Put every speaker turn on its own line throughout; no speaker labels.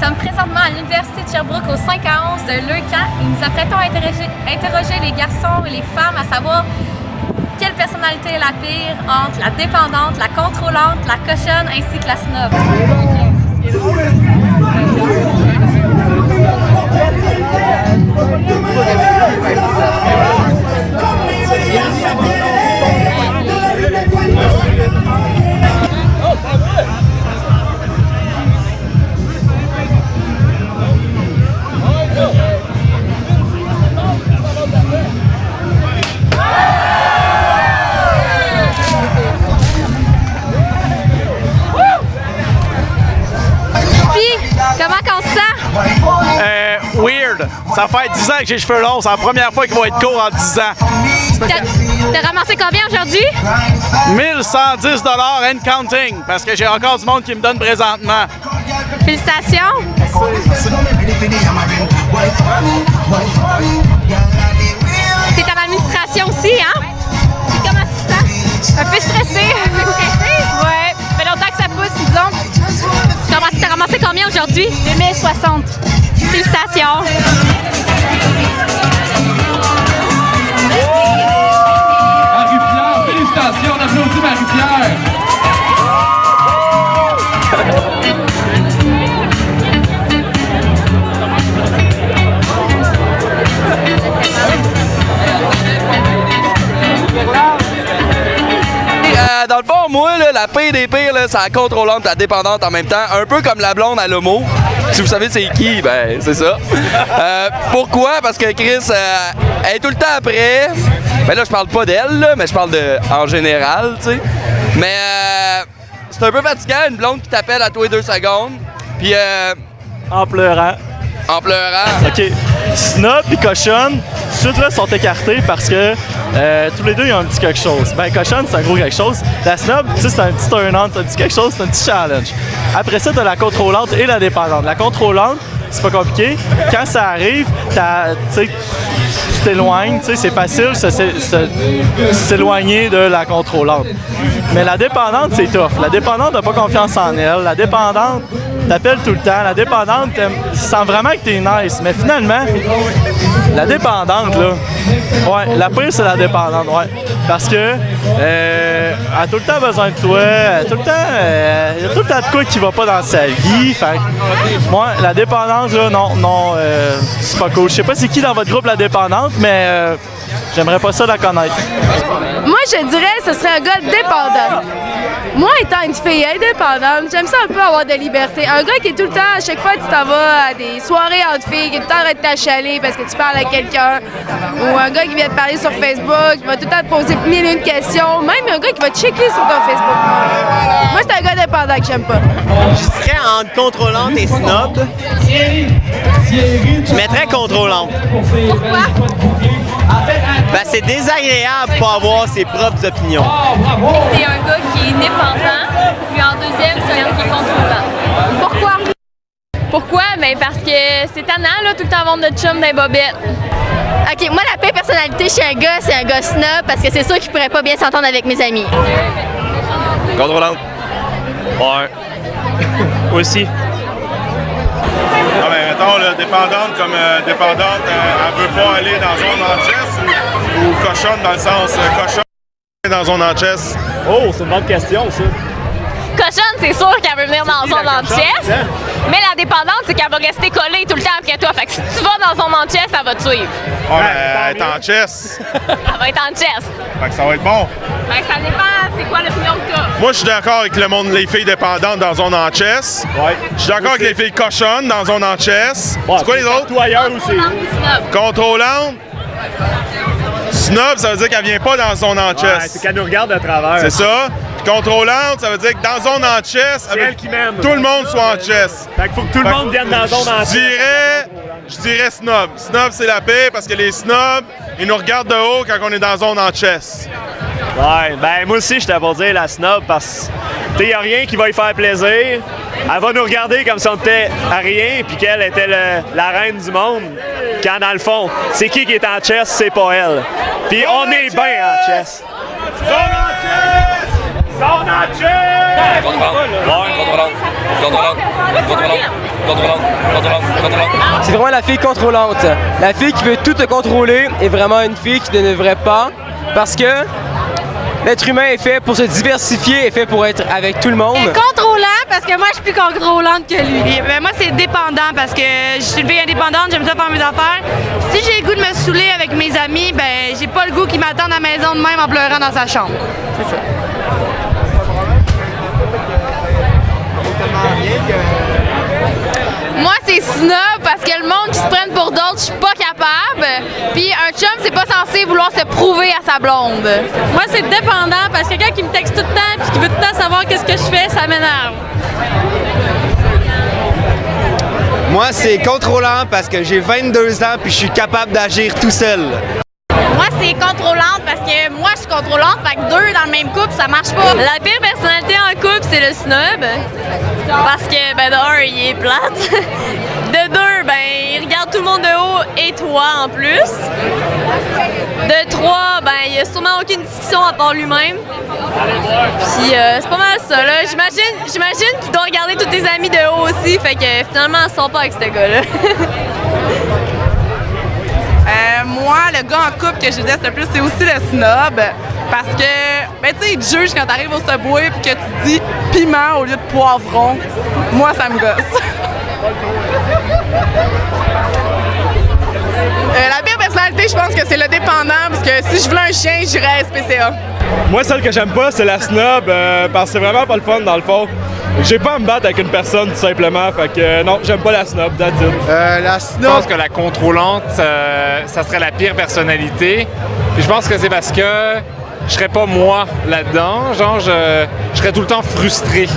sommes présentement à l'Université de Sherbrooke au 5 à 11 de Leucan et nous apprêtons à interroger les garçons et les femmes à savoir quelle personnalité est la pire entre la dépendante, la contrôlante, la cochonne ainsi que la snob. Comment qu'on se sent?
Weird. Ça fait 10 ans que j'ai les cheveux longs. C'est la première fois qu'ils vont être courts en 10 ans.
T'as ramassé combien aujourd'hui?
1110 $ and counting. Parce que j'ai encore du monde qui me donne présentement.
Félicitations! T'es en administration aussi, hein? Et comment tu te sens? Un peu stressé. Ouais. Ça fait longtemps que ça pousse, disons. T'as ramassé combien aujourd'hui? 2060. Félicitations!
Marie-Pierre, félicitations, on applaudit Marie-Pierre!
Dans le fond, moi, là, la pire des pires, c'est la contrôlante, la dépendante en même temps. Un peu comme la blonde à l'homo. Si vous savez c'est qui, ben c'est ça. Pourquoi? Parce que Chris, elle est tout le temps après. Ben là, je parle pas d'elle, mais je parle en général, tu sais. Mais c'est un peu fatigant, une blonde qui t'appelle à tous les 2 secondes. Puis
En pleurant.
en pleurant.
OK. Snob et cochonne, tout de suite là, sont écartés parce que tous les deux, ils ont un petit quelque chose. Ben, cochonne, c'est un gros quelque chose. La snob, tu sais, c'est un petit turn-on, c'est un petit quelque chose, c'est un petit challenge. Après ça, t'as la contrôlante et la dépendante. La contrôlante, c'est pas compliqué. Quand ça arrive, tu sais, tu t'éloignes, tu sais, c'est facile de s'éloigner de la contrôlante. Mais la dépendante, c'est tough. La dépendante n'a pas confiance en elle. La dépendante t'appelle tout le temps. La dépendante sent vraiment que t'es nice. Mais finalement, la dépendante, là, ouais, la pire, c'est la dépendante, ouais. Parce que elle a tout le temps besoin de toi. Il y a tout le temps de quoi qui va pas dans sa vie. Fait que, moi, la dépendante, là, non, c'est pas cool. Je sais pas c'est qui dans votre groupe la dépendante, mais j'aimerais pas ça la connaître.
Moi, je dirais que ce serait un gars dépendant. Moi, étant une fille indépendante, j'aime ça un peu avoir de liberté. Un gars qui est tout le temps, à chaque fois que tu t'en vas à des soirées entre filles, qui est tout le temps arrête de t'achaler parce que tu parles à quelqu'un, ou un gars qui vient te parler sur Facebook, qui va tout le temps te poser mille et une questions, même un gars qui va te checker sur ton Facebook. Moi, c'est un gars dépendant que j'aime pas.
Je serais entre contrôlante et snob. Je mettrais contrôlante.
Pourquoi?
Ben, c'est désagréable de pas avoir ses propres opinions.
C'est un gars qui est dépendant, puis en deuxième, c'est un gars qui est contrôlant. Pourquoi? Pourquoi? Ben parce que c'est tannant, là, tout le temps vendre notre chum dans les bobettes.
OK, moi, la pire personnalité chez un gars, c'est un gars snob parce que c'est sûr qu'il pourrait pas bien s'entendre avec mes amis.
Contrôlante.
Ouais. Aussi.
Ah ben, mettons, là, dépendante comme dépendante, elle veut pas aller dans zone en chess ou cochonne dans le sens cochonne dans zone en chess.
Oh, c'est une bonne question, ça.
Cochonne, c'est sûr qu'elle veut venir dans son chest, mais la dépendante, c'est qu'elle va rester collée tout le temps après toi. Fait que si tu vas dans son chest, elle va te suivre.
Ah ben, elle est en chess.
Elle va être en chest.
Fait que ça va être bon.
Fait que ça dépend, c'est quoi l'opinion que t'as.
Moi, je suis d'accord avec le monde, les filles dépendantes dans zone en chess.
Ouais.
Je suis d'accord avec les filles cochonnes dans zone en chess. C'est quoi les autres?
Toi ailleurs aussi.
Contrôlante. Snob, ça veut dire qu'elle vient pas dans zone en chess.
Ouais, c'est qu'elle nous regarde de travers.
C'est ça. Puis contrôlante, ça veut dire que dans zone en chess,
C'est elle qui mène.
tout le monde soit en chess.
Fait qu'il faut que tout le monde vienne dans la zone en
Je dirais snob. Snob, c'est la paix parce que les snobs, ils nous regardent de haut quand on est dans zone en chess.
Ouais, ben moi aussi, j'étais pour dire la snob parce que y a rien qui va lui faire plaisir. Elle va nous regarder comme si on était à rien puis qu'elle était la reine du monde. Quand dans le fond, c'est qui est en chess, c'est pas elle. Puis on est bien en chess.
Zone en chess! Zone en chess!
Contrôlante. Ouais, contrôlante. Contrôlante. Contrôlante.
C'est vraiment la fille contrôlante. La fille qui veut tout te contrôler est vraiment une fille qui ne devrait pas, parce que l'être humain est fait pour se diversifier, est fait pour être avec tout le monde.
Contrôlant parce que moi je suis plus contrôlante que lui.
Ben, moi, c'est dépendant parce que je suis une fille indépendante, j'aime ça faire mes affaires. Si j'ai le goût de me saouler avec mes amis, ben j'ai pas le goût qu'ils m'attendent à la maison de même en pleurant dans sa chambre. C'est ça.
Moi, c'est snob parce que le monde qui se prenne pour d'autres, je suis pas capable. Puis un chum, c'est pas censé vouloir se prouver à sa blonde. Moi, c'est dépendant parce que quelqu'un qui me texte tout le temps puis qui veut tout le temps savoir qu'est-ce que je fais, ça m'énerve.
Moi, c'est contrôlant parce que j'ai 22 ans puis je suis capable d'agir tout seul.
Moi, c'est contrôlante parce que moi, je suis contrôlante. Fait que deux dans le même couple, ça marche pas. La pire personnalité en couple, c'est le snob. Parce que, ben, de un, il est plate. De deux, ben, il regarde tout le monde de haut et toi en plus. De trois, ben, il y a sûrement aucune discussion à part lui-même. Puis, c'est pas mal ça, là. J'imagine qu'il doit regarder tous tes amis de haut aussi. Fait que, finalement, ils sont pas avec ce gars-là.
Moi, le gars en couple que je déteste le plus, c'est aussi le snob. Parce que, ben, tu sais, il te juge quand t'arrives au Subway et que tu dis piment au lieu de poivron. Moi, ça me gosse. La pire personnalité, je pense que c'est le dépendant. Parce que si je voulais un chien, j'irais à SPCA.
Moi, celle que j'aime pas, c'est la snob, parce que c'est vraiment pas le fun dans le fond. J'ai pas à me battre avec une personne tout simplement, fait que non, j'aime pas la snob, that's it.
La snob. Je pense que la contrôlante, ça serait la pire personnalité. Puis je pense que c'est parce que je serais pas moi là-dedans, genre je serais tout le temps frustré.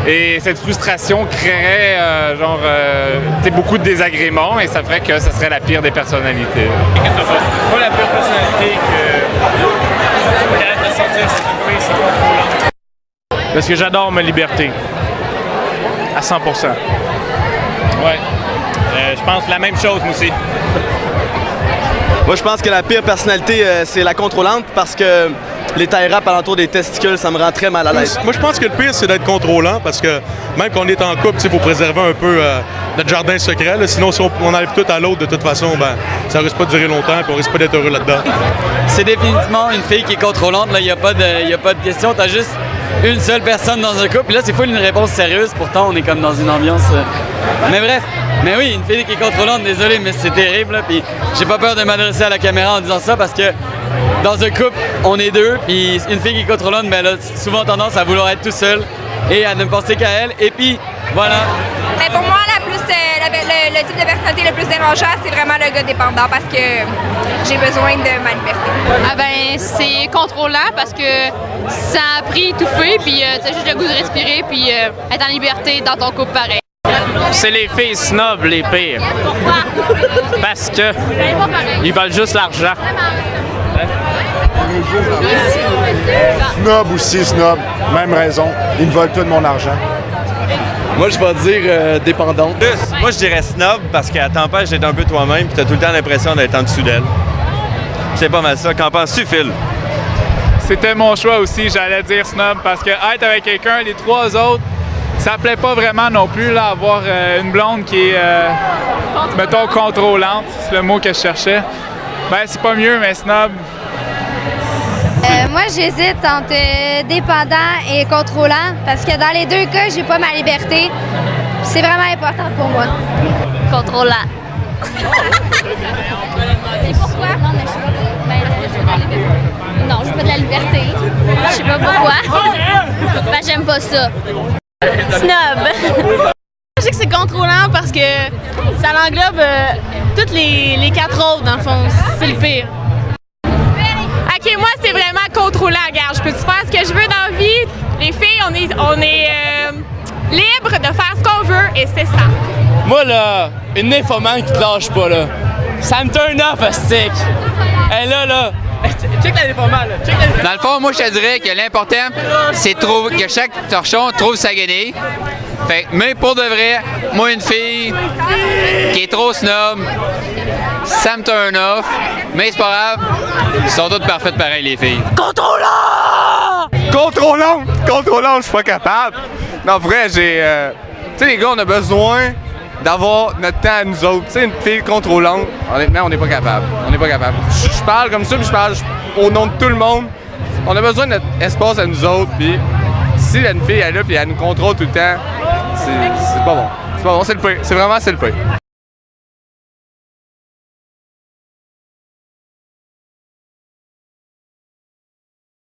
Et cette frustration créerait beaucoup de désagréments et ça ferait que ça serait la pire des personnalités.
Moi, la pire personnalité que je de sentir ce qu'il fait, c'est contrôlant. Parce que j'adore ma liberté. À 100%.
Ouais. Je pense la même chose, moi aussi.
Moi, je pense que la pire personnalité, c'est la contrôlante parce que les tie-wraps alentour des testicules, ça me rend très mal à l'aise.
Moi, je pense que le pire, c'est d'être contrôlant parce que même quand on est en couple, il faut préserver un peu notre jardin secret. Là. Sinon, si on arrive tout à l'autre, de toute façon, ben, ça risque pas de durer longtemps et on risque pas d'être heureux là-dedans.
C'est définitivement une fille qui est contrôlante, là, il n'y a pas de question, t'as juste une seule personne dans un couple. Là, c'est full une réponse sérieuse, pourtant on est comme dans une ambiance... Mais bref, mais oui, une fille qui est contrôlante, désolé, mais c'est terrible, là, puis j'ai pas peur de m'adresser à la caméra en disant ça parce que dans un couple, on est deux, puis une fille qui est contrôlante, ben, elle a souvent tendance à vouloir être tout seul et à ne penser qu'à elle, et puis voilà.
Mais pour moi, le type de personnalité le plus dérangeant, c'est vraiment le gars dépendant parce que j'ai besoin de ma liberté.
Ah ben, c'est contrôlant parce que ça a appris étouffé, puis t'as juste le goût de respirer, puis être en liberté dans ton couple pareil.
C'est les filles snobs les pires.
Pourquoi?
Parce que ils veulent juste l'argent.
Snob aussi, snob. Même raison. Ils me volent tout de mon argent.
Moi, je vais dire dépendante. Moi, je dirais snob parce qu'elle t'empêche d'être un peu toi-même puis t'as tout le temps l'impression d'être en dessous d'elle. C'est pas mal ça. Qu'en penses-tu, Phil?
C'était mon choix aussi, j'allais dire snob, parce que être avec quelqu'un, les trois autres, ça plaît pas vraiment non plus, là, avoir une blonde qui est, mettons, contrôlante, c'est le mot que je cherchais. Ben, c'est pas mieux, mais snob.
Moi, j'hésite entre dépendant et contrôlant parce que dans les deux cas, j'ai pas ma liberté. C'est vraiment important pour moi.
Contrôlant. Et pourquoi? Non, je veux pas de la liberté. Je sais pas pourquoi. Ben, j'aime pas ça. Snob. Je sais que c'est contrôlant parce que ça l'englobe toutes les quatre autres, dans le fond. C'est le pire. OK, moi, c'est vraiment contrôlant. Regarde, je peux faire ce que je veux dans la vie. Les filles, on est libre de faire ce qu'on veut et c'est ça.
Moi, là, une nymphomane qui te lâche pas, là, ça me turn off, stick. Elle là. Check la nymphomane, là.
Dans le fond, moi, je te dirais que l'important, c'est que chaque torchon trouve sa guenille. Fait, mais pour de vrai, moi, une fille qui est trop snob, ça me turn off, mais c'est pas grave, ils sont toutes parfaites pareil, les filles.
Contrôlant!
Contrôlante, je suis pas capable. Non, vrai, tu sais, les gars, on a besoin d'avoir notre temps à nous autres. Tu sais, une fille contrôlante, honnêtement, on n'est pas capable. On n'est pas capable. Je parle comme ça, puis je parle au nom de tout le monde. On a besoin de notre espace à nous autres, puis si une fille est là, puis elle nous contrôle tout le temps, c'est pas bon. C'est pas bon, c'est le pire. C'est vraiment, c'est le pire.